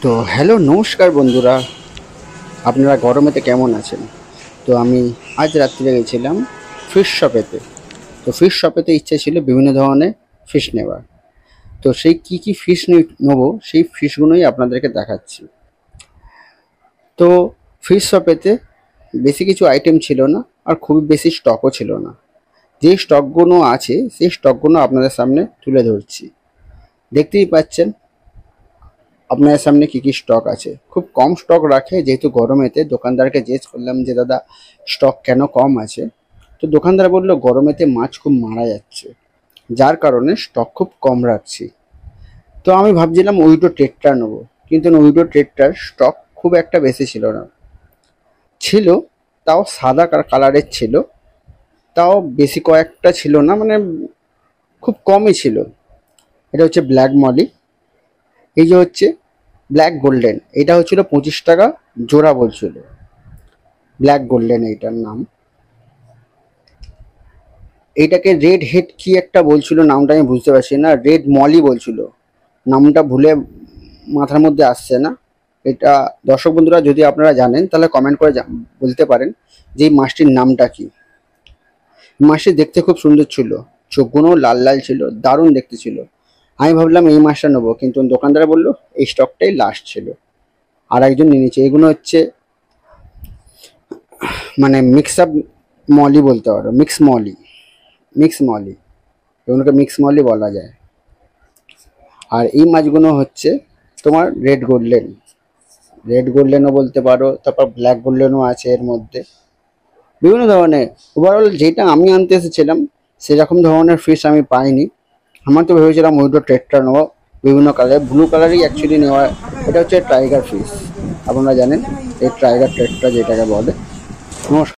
তো হ্যালো নমস্কার বন্ধুরা, আপনারা গরমেতে কেমন আছেন? তো আমি আজ রাত্রে গেছিলাম ফিশ শপেতে। তো ফিশ শপেতে ইচ্ছে ছিল বিভিন্ন ধরনের ফিশ নেওয়ার। তো সেই কি ফিশ নেবো সেই ফিশগুলোই আপনাদেরকে দেখাচ্ছি। তো ফিশ শপেতে বেশি কিছু আইটেম ছিল না, আর খুব বেশি স্টকও ছিল না। যে স্টকগুলো আছে সেই স্টকগুলো আপনাদের সামনে তুলে ধরছি। দেখতেই পাচ্ছেন আপনাদের সামনে কি স্টক আছে। খুব কম স্টক রাখে, যেহেতু গরমেতে দোকানদারকে জিজ্ঞেস করলাম যে দাদা স্টক কেন কম আছে। তো দোকানদার বললো গরমেতে মাছ খুব মারা যাচ্ছে, যার কারণে স্টক খুব কম রাখছি। তো আমি ভাবছিলাম উইডো ট্রেডটা নেবো, কিন্তু উইডো ট্রেডটার স্টক খুব একটা বেশি ছিল না। ছিল, তাও সাদা কালারের ছিল, তাও বেশি কয়েকটা ছিল না, মানে খুব কমই ছিল। এটা হচ্ছে ব্ল্যাক মলি, এই যে হচ্ছে ব্ল্যাক গোল্ডেন, এটা হচ্ছিল 25 টাকা জোড়া বলছিল। ব্ল্যাক গোল্ডেন এইটার নাম। এইটাকে রেড হেড কি একটা বলছিল, নামটা আমি বুঝতে পারছি না। রেড মলি বলছিল, নামটা ভুলে মাথার মধ্যে আসছে না। এটা দর্শক বন্ধুরা যদি আপনারা জানেন তাহলে কমেন্ট করে বলতে পারেন যে এই মাছটির নামটা কি। মাছটি দেখতে খুব সুন্দর ছিল, চোখগুলোও লাল লাল ছিল, দারুণ দেখতে ছিল। আমি ভাবলাম এই মাছটা নেবো, কিন্তু দোকানদার বললো এই স্টকটাই লাস্ট ছিল। আর একজন নিয়ে নিচ্ছে। এগুলো হচ্ছে মানে মিক্স আপ মলি বলতে পারো, মিক্স মলি, এগুলোকে মিক্স মলি বলা যায়। আর এই মাছগুলো হচ্ছে তোমার রেড গোল্ডেনও বলতে পারো, তারপর ব্ল্যাক গোল্ডেনও আছে এর মধ্যে। বিভিন্ন ধরনের, ওভারঅল যেটা আমি আনতে এসেছিলাম সেরকম ধরনের ফিশ আমি পাইনি। আমার তো ভেবেছিলাম ওইটা ট্রেডটা নেবো বিভিন্ন কালারের, ব্লু কালারই অ্যাকচুয়ালি নেওয়া। এটা হচ্ছে টাইগার ফিশ, আপনারা জানেন এই টাইগার ট্রেডটা যেটাকে বলে। নমস্কার।